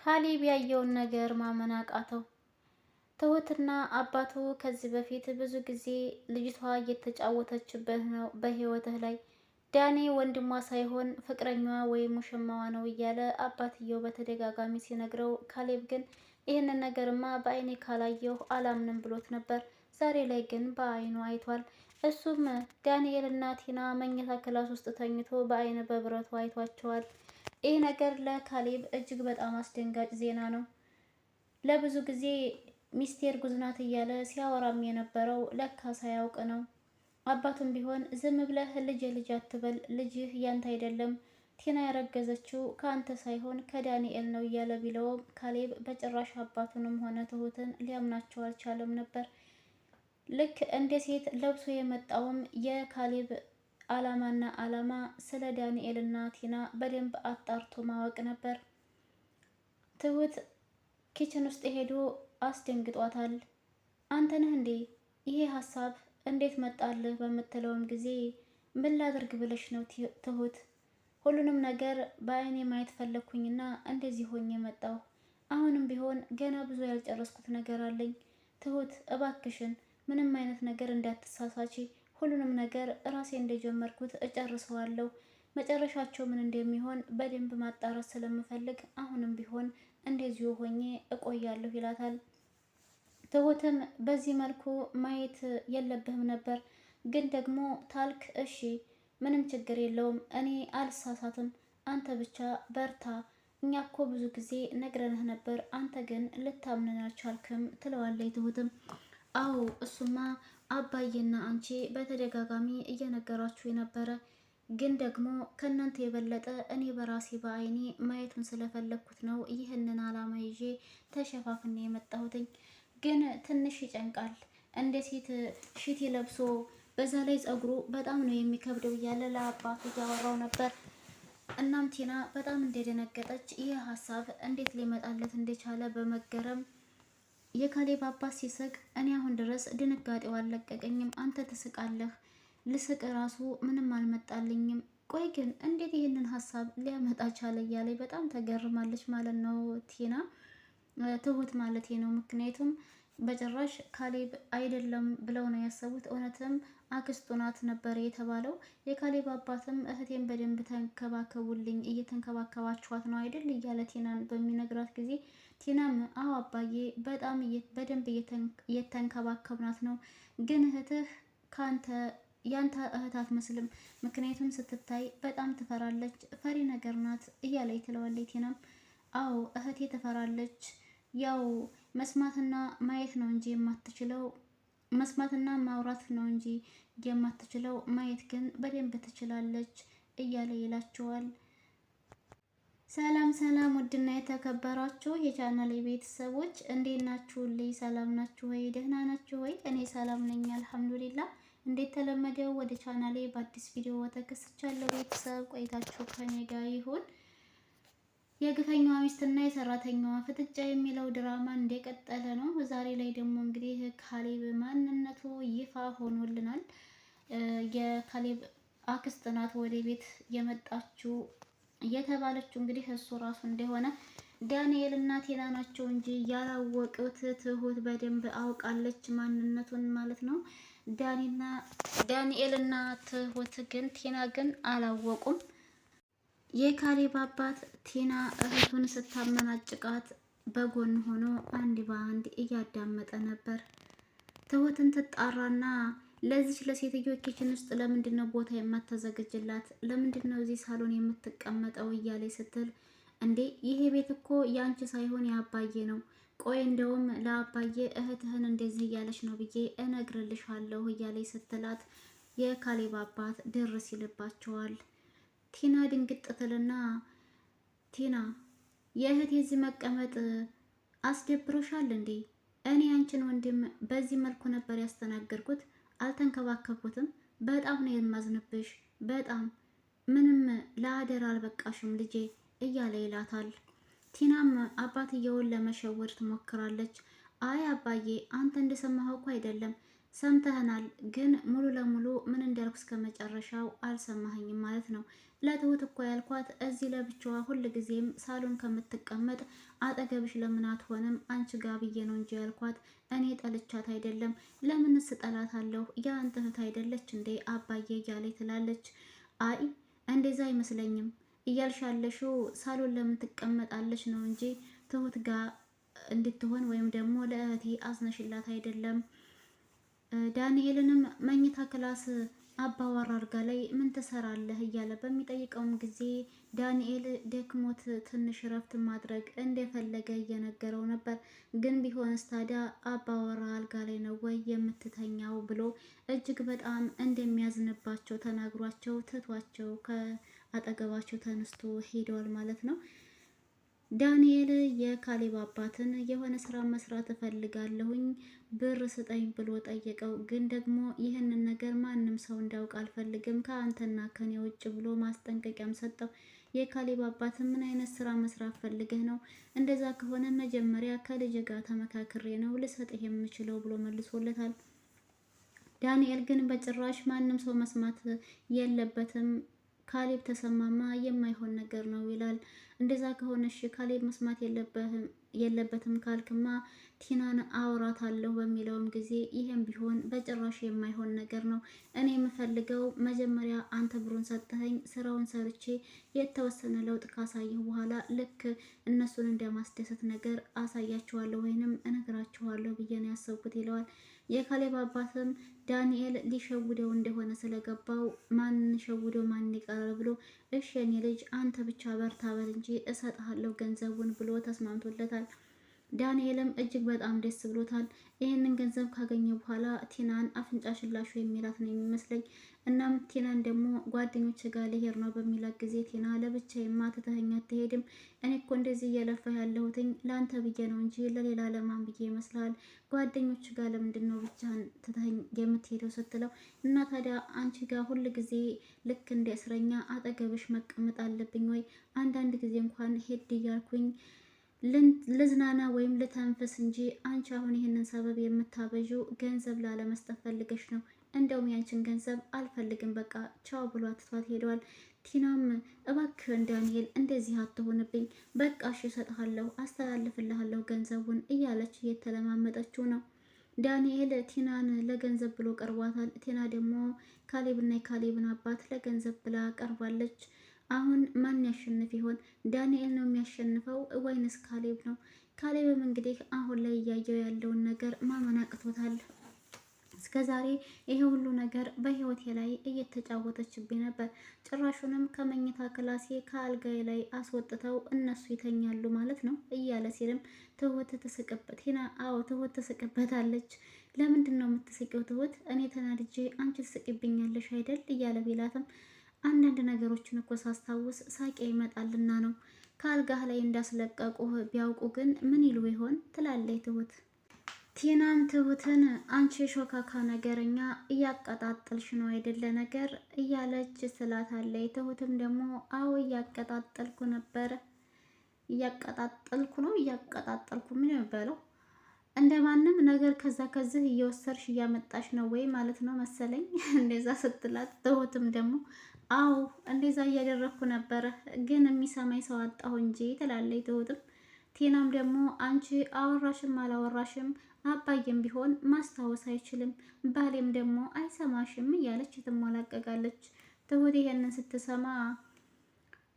ካሌብ ያየውን ነገር ማመን አቃተው። ትሁትና አባቱ ከዚህ በፊት ብዙ ጊዜ ልጅቷ እየተጫወተችበት ነው በህይወትህ ላይ ዳኔ ወንድሟ ሳይሆን ፍቅረኛዋ ወይም ሙሽማዋ ነው እያለ አባትየው በተደጋጋሚ ሲነግረው፣ ካሌብ ግን ይህንን ነገርማ በአይኔ ካላየሁ አላምንም ብሎት ነበር። ዛሬ ላይ ግን በአይኑ አይቷል። እሱም ዳንኤል እና ቲና መኝታ ክላስ ውስጥ ተኝቶ በአይነ በብረቱ አይቷቸዋል። ይህ ነገር ለካሌብ እጅግ በጣም አስደንጋጭ ዜና ነው። ለብዙ ጊዜ ሚስቴ እርጉዝ ናት እያለ ሲያወራም የነበረው ለካ ሳያውቅ ነው። አባቱም ቢሆን ዝም ብለህ ልጅ ልጅ አትበል፣ ልጅህ ያንተ አይደለም፣ ቲና ያረገዘችው ከአንተ ሳይሆን ከዳንኤል ነው እያለ ቢለውም ካሌብ በጭራሽ አባቱንም ሆነ ትሁትን ሊያምናቸው አልቻለም ነበር። ልክ እንደ ሴት ለብሶ የመጣውም የካሌብ አላማ ስለ ዳንኤልና ቲና በደንብ አጣርቶ ማወቅ ነበር። ትሁት ኪችን ውስጥ ሄዶ አስደንግጧታል። አንተ ነህ እንዴ? ይሄ ሀሳብ እንዴት መጣልህ? በምትለውም ጊዜ ምን ላድርግ ብለሽ ነው ትሁት? ሁሉንም ነገር በአይኔ ማየት ፈለግኩኝና እንደዚህ ሆኜ መጣሁ። አሁንም ቢሆን ገና ብዙ ያልጨረስኩት ነገር አለኝ። ትሁት እባክሽን ምንም አይነት ነገር እንዳትሳሳቺ፣ ሁሉንም ነገር ራሴ እንደጀመርኩት እጨርሰዋለሁ። መጨረሻቸው ምን እንደሚሆን በደንብ ማጣራት ስለምፈልግ አሁንም ቢሆን እንደዚሁ ሆኜ እቆያለሁ ይላታል። ትሁትም በዚህ መልኩ ማየት የለብህም ነበር፣ ግን ደግሞ ታልክ እሺ ምንም ችግር የለውም፣ እኔ አልሳሳትም፣ አንተ ብቻ በርታ። እኛ እኮ ብዙ ጊዜ ነግረንህ ነበር፣ አንተ ግን ልታምንን አልቻልክም ትለዋለች ትሁትም። አዎ እሱማ አባዬና አንቺ በተደጋጋሚ እየነገራችሁ የነበረ፣ ግን ደግሞ ከእናንተ የበለጠ እኔ በራሴ በአይኔ ማየቱን ስለፈለግኩት ነው ይህንን አላማ ይዤ ተሸፋፍኔ የመጣሁትኝ። ግን ትንሽ ይጨንቃል፣ እንደ ሴት ሽቲ ለብሶ በዛ ላይ ጸጉሩ በጣም ነው የሚከብደው እያለ ለአባቱ እያወራው ነበር። እናም ቲና በጣም እንደደነገጠች ይህ ሀሳብ እንዴት ሊመጣለት እንደቻለ በመገረም የካሌብ አባት ሲስቅ እኔ አሁን ድረስ ድንጋጤው አልለቀቀኝም። አንተ ትስቃለህ፣ ልስቅ ራሱ ምንም አልመጣልኝም። ቆይ ግን እንዴት ይህንን ሀሳብ ሊያመጣ ቻለ እያለኝ በጣም ተገርማለች ማለት ነው ቲና፣ ትሁት ማለት ነው። ምክንያቱም በጭራሽ ካሌብ አይደለም ብለው ነው ያሰቡት። እውነትም አክስቱ ናት ነበር የተባለው። የካሌብ አባትም እህቴን በደንብ ተንከባከቡልኝ፣ እየተንከባከባችኋት ነው አይደል እያለ ቲናን በሚነግራት ጊዜ ቲናም አዎ አባዬ በጣም በደንብ እየተንከባከብናት ነው፣ ግን እህትህ ካንተ ያንተ እህት አትመስልም፣ ምክንያቱም ስትታይ በጣም ትፈራለች፣ ፈሪ ነገር ናት እያለች ትለዋለች። ቲናም አዎ እህቴ ትፈራለች፣ ያው መስማትና ማየት ነው እንጂ የማትችለው፣ መስማትና ማውራት ነው እንጂ የማትችለው፣ ማየት ግን በደንብ ትችላለች እያለ ይላቸዋል። ሰላም ሰላም፣ ውድና የተከበራችሁ የቻናሌ ቤተሰቦች እንዴት ናችሁልኝ? ሰላም ናችሁ ወይ? ደህና ናችሁ ወይ? እኔ ሰላም ነኝ አልሐምዱሊላ። እንዴት ተለመደው ወደ ቻናሌ በአዲስ ቪዲዮ ተከስቻለሁ። ቤተሰብ ቆይታችሁ ከኔ ጋር ይሁን። የግፈኛዋ ሚስትና የሰራተኛዋ ፍጥጫ የሚለው ድራማ እንደቀጠለ ነው። ዛሬ ላይ ደግሞ እንግዲህ ካሌብ ማንነቱ ይፋ ሆኖልናል። የካሌብ አክስት ናት ወደ ቤት የመጣችው የተባለችው እንግዲህ እሱ ራሱ እንደሆነ ዳንኤል እና ቲና ናቸው እንጂ ያላወቁት ትሁት በደንብ አውቃለች ማንነቱን ማለት ነው። ዳንኤል እና ትሁት ግን ቲና ግን አላወቁም። የካሌብ አባት ቲና እህቱን ስታመናጭቃት በጎን ሆኖ አንድ በአንድ እያዳመጠ ነበር። ትሁትን ትጣራና ለዚች ለሴትዮ ኪችን ውስጥ ለምንድን ነው ቦታ የማታዘጋጅላት? ለምንድን ነው እዚህ ሳሎን የምትቀመጠው? እያለ ስትል እንዴ ይሄ ቤት እኮ ያንቺ ሳይሆን የአባዬ ነው። ቆይ እንደውም ለአባዬ እህትህን እንደዚህ እያለች ነው ብዬ እነግርልሻለሁ እያለ ስትላት የካሌብ አባት ድርስ ይልባቸዋል። ቲና ድንግጥ ትልና ቲና የእህቴ እዚህ መቀመጥ አስደብሮሻል እንዴ? እኔ አንቺን ወንድም በዚህ መልኩ ነበር ያስተናገድኩት፣ አልተንከባከብኩትም። በጣም ነው የማዝንብሽ፣ በጣም ምንም ለአደር አልበቃሽም ልጄ እያለ ይላታል። ቲናም አባትየውን ለመሸወድ ትሞክራለች። አይ አባዬ አንተ እንደሰማኸው እኮ አይደለም፣ ሰምተህናል፣ ግን ሙሉ ለሙሉ ምን እንዳልኩ እስከ መጨረሻው አልሰማኸኝም ማለት ነው። ለትሁት እኮ ያልኳት እዚህ ለብቻዋ ሁል ጊዜም ሳሎን ከምትቀመጥ አጠገብሽ ለምን አትሆንም አንቺ ጋ ብዬ ነው እንጂ ያልኳት። እኔ ጠልቻት አይደለም። ለምንስ እጠላታለሁ? የአንተ እህት አይደለች እንዴ አባዬ እያለች ትላለች። አይ እንደዛ አይመስለኝም እያልሽ ያለሽው ሳሎን ለምን ትቀመጣለች ነው እንጂ ትሁት ጋር እንድትሆን ወይም ደግሞ ለእህቴ አዝነሽላት አይደለም። ዳንኤልንም መኝታ ክላስ አባዋራ አልጋ ላይ ምን ትሰራለህ እያለ በሚጠይቀውም ጊዜ ዳንኤል ደክሞት ትንሽ እረፍት ማድረግ እንደፈለገ እየነገረው ነበር። ግን ቢሆንስ ታዲያ አባወራ አልጋ ላይ ነው ወይ የምትተኛው ብሎ እጅግ በጣም እንደሚያዝንባቸው ተናግሯቸው ትቷቸው ከአጠገባቸው ተነስቶ ሄደዋል ማለት ነው። ዳንኤል የካሌብ አባትን የሆነ ስራ መስራት እፈልጋለሁኝ ብር ስጠኝ ብሎ ጠየቀው። ግን ደግሞ ይህንን ነገር ማንም ሰው እንዳውቅ አልፈልግም ከአንተና ከኔ ውጭ ብሎ ማስጠንቀቂያም ሰጠው። የካሌብ አባት ምን አይነት ስራ መስራት ፈልገህ ነው? እንደዛ ከሆነ መጀመሪያ ከልጅ ጋር ተመካክሬ ነው ልሰጥህ የምችለው ብሎ መልሶለታል። ዳንኤል ግን በጭራሽ ማንም ሰው መስማት የለበትም ካሌብ ተሰማማ የማይሆን ነገር ነው ይላል። እንደዛ ከሆነ እሺ ካሌብ መስማት የለበትም ካልክማ ቲናን አውራታለሁ በሚለውም ጊዜ ይሄም ቢሆን በጭራሽ የማይሆን ነገር ነው። እኔ የምፈልገው መጀመሪያ አንተ ብሩን ሰጥተኸኝ ስራውን ሰርቼ የተወሰነ ለውጥ ካሳየሁ በኋላ ልክ እነሱን እንደማስደሰት ነገር አሳያችኋለሁ ወይንም እነግራችኋለሁ ብዬ ነው ያሰብኩት ይለዋል። የካሌብ አባትም ዳንኤል ሊሸውደው እንደሆነ ስለገባው ማን ሸውደው ማን ይቀራል ብሎ እሺ የኔ ልጅ አንተ ብቻ በርታ በል እንጂ እሰጥሃለሁ ገንዘቡን ብሎ ተስማምቶለታል። ዳንኤልም እጅግ በጣም ደስ ብሎታል። ይህንን ገንዘብ ካገኘ በኋላ ቲናን አፍንጫ ሽላሹ የሚላት ነው የሚመስለኝ። እናም ቲናን ደግሞ ጓደኞች ጋር ልሄድ ነው በሚላት ጊዜ ቲና ለብቻዬማ ትተኸኝ አትሄድም። እኔ እኮ እንደዚህ እየለፋ ያለሁትኝ ለአንተ ብዬ ነው እንጂ ለሌላ ለማን ብዬ ይመስላል? ጓደኞች ጋር ለምንድን ነው ብቻህን ትተኸኝ የምትሄደው ስትለው እና ታዲያ አንቺ ጋር ሁል ጊዜ ልክ እንደ እስረኛ አጠገብሽ መቀመጥ አለብኝ ወይ? አንዳንድ ጊዜ እንኳን ሄድ እያልኩኝ ልዝናና ወይም ልተንፍስ እንጂ አንቺ አሁን ይህንን ሰበብ የምታበዡ ገንዘብ ላለመስጠት ፈልገሽ ነው። እንደውም ያንቺን ገንዘብ አልፈልግም በቃ ቻው ብሎ አትቷት ሄደዋል። ቲናም እባክህን ዳንኤል እንደዚህ አትሆንብኝ፣ በቃ እሺ እሰጥሃለሁ፣ አስተላልፍልሃለሁ ገንዘቡን እያለች እየተለማመጠችው ነው። ዳንኤል ቲናን ለገንዘብ ብሎ ቀርቧታል። ቲና ደግሞ ካሌብና የካሌብን አባት ለገንዘብ ብላ ቀርባለች። አሁን ማን ያሸንፍ ይሆን? ዳንኤል ነው የሚያሸንፈው ወይንስ ካሌብ ነው? ካሌብም እንግዲህ አሁን ላይ እያየው ያለውን ነገር ማመን አቅቶታል። እስከዛሬ ይሄ ሁሉ ነገር በህይወቴ ላይ እየተጫወተችብኝ ነበር። ጭራሹንም ከመኝታ ክላሴ ከአልጋዬ ላይ አስወጥተው እነሱ ይተኛሉ ማለት ነው እያለ ሲልም ትሁት ትስቅበት ቲና አዎ ትሁት ትስቅበታለች። ለምንድን ነው የምትስቂው ትሁት? እኔ ተናድጄ አንቺ ትስቂብኛለሽ አይደል እያለ ቢላትም አንዳንድ ነገሮችን እኮ ሳስታውስ ሳቄ ይመጣልና ነው። ከአልጋህ ላይ እንዳስለቀቁህ ቢያውቁ ግን ምን ይሉ ይሆን ትላለች ትሁት። ቲናም ትሁትን አንቺ ሾካካ ነገረኛ እያቀጣጠልሽ ነው አይደለ ነገር እያለች ስላታለች። ትሁትም ደግሞ አዎ እያቀጣጠልኩ ነበረ እያቀጣጠልኩ ምን የሚባለው እንደማንም ነገር ከዛ ከዚህ እየወሰድሽ እያመጣሽ ነው ወይ ማለት ነው መሰለኝ እንደዛ ስትላት ትሁትም ደግሞ አዎ እንደዛ እያደረግኩ ነበረ ግን የሚሰማኝ ሰው አጣሁ እንጂ ትላለች ትሁትም። ቲናም ደግሞ አንቺ አወራሽም አላወራሽም አባዬም ቢሆን ማስታወስ አይችልም ባሌም ደግሞ አይሰማሽም እያለች ትሞላቀቃለች። ትሁት ይሄንን ስትሰማ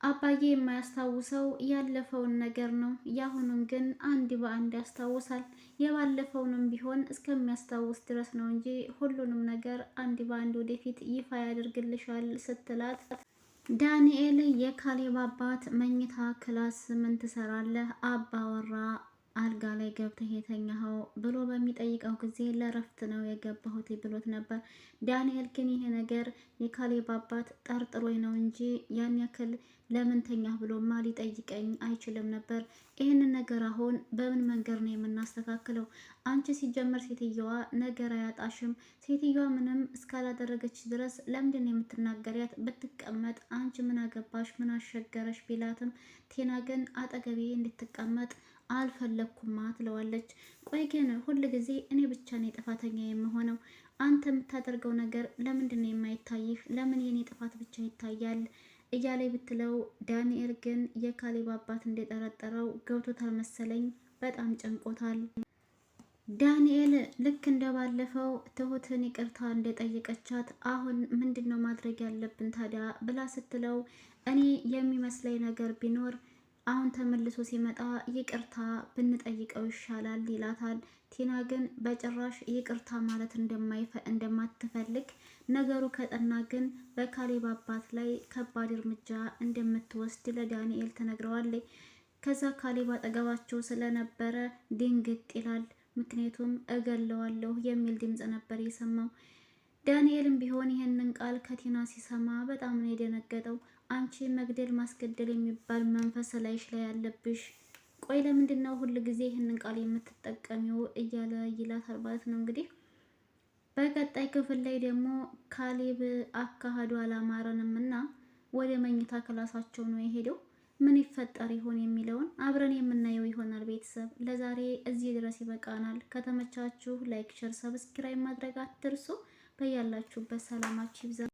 አባዬ የማያስታውሰው ያለፈውን ነገር ነው፣ ያሁኑን ግን አንድ በአንድ ያስታውሳል። የባለፈውንም ቢሆን እስከሚያስታውስ ድረስ ነው እንጂ ሁሉንም ነገር አንድ በአንድ ወደፊት ይፋ ያደርግልሻል ስትላት ዳንኤል የካሌብ አባት መኝታ ክላስ ምን ትሰራለህ አባወራ አልጋ ላይ ገብተህ የተኛኸው ብሎ በሚጠይቀው ጊዜ ለረፍት ነው የገባሁት ብሎት ነበር። ዳንኤል ግን ይሄ ነገር የካሌብ አባት ጠርጥሮኝ ነው እንጂ ያን ያክል ለምን ተኛህ ብሎማ ሊጠይቀኝ አይችልም ነበር። ይህንን ነገር አሁን በምን መንገድ ነው የምናስተካክለው? አንቺ ሲጀመር ሴትየዋ ነገር አያጣሽም። ሴትየዋ ምንም እስካላደረገች ድረስ ለምንድን የምትናገሪያት? ብትቀመጥ አንቺ ምን አገባሽ ምን አሸገረሽ ቢላትም ቴና ግን አጠገቤ እንድትቀመጥ አልፈለግኩማ ትለዋለች። ቆይ ግን ሁል ጊዜ እኔ ብቻ ነኝ ጥፋተኛ የምሆነው? አንተ የምታደርገው ነገር ለምንድን ነው የማይታይህ? ለምን የኔ ጥፋት ብቻ ይታያል? እያለ ብትለው ዳንኤል ግን የካሌብ አባት እንደጠረጠረው ገብቶታል መሰለኝ። በጣም ጨንቆታል። ዳንኤል ልክ እንደባለፈው ትሁትን ይቅርታ እንደጠየቀቻት አሁን ምንድነው ማድረግ ያለብን ታዲያ ብላ ስትለው እኔ የሚመስለኝ ነገር ቢኖር አሁን ተመልሶ ሲመጣ ይቅርታ ብንጠይቀው ይሻላል ይላታል። ቲና ግን በጭራሽ ይቅርታ ማለት እንደማትፈልግ ነገሩ ከጠና ግን በካሌብ አባት ላይ ከባድ እርምጃ እንደምትወስድ ለዳንኤል ትነግረዋለች። ከዛ ካሌብ አጠገባቸው ስለነበረ ድንግጥ ይላል። ምክንያቱም እገለዋለሁ የሚል ድምፅ ነበር የሰማው። ዳንኤልም ቢሆን ይህንን ቃል ከቲና ሲሰማ በጣም ነው የደነገጠው። አንቺ መግደል ማስገደል የሚባል መንፈስ ላይሽ ላይ ያለብሽ፣ ቆይ ለምንድን ነው ሁል ጊዜ ይህንን ቃል የምትጠቀሚው እያለ ይላታል ማለት ነው። እንግዲህ በቀጣይ ክፍል ላይ ደግሞ ካሌብ አካሄዱ አላማረንም እና ወደ መኝታ ክላሳቸው ነው የሄደው። ምን ይፈጠር ይሆን የሚለውን አብረን የምናየው ይሆናል። ቤተሰብ ለዛሬ እዚህ ድረስ ይበቃናል። ከተመቻችሁ ላይክ፣ ሸር፣ ሰብስክራይብ ማድረግ አትርሱ። በያላችሁበት ሰላማችሁ ይብዛ።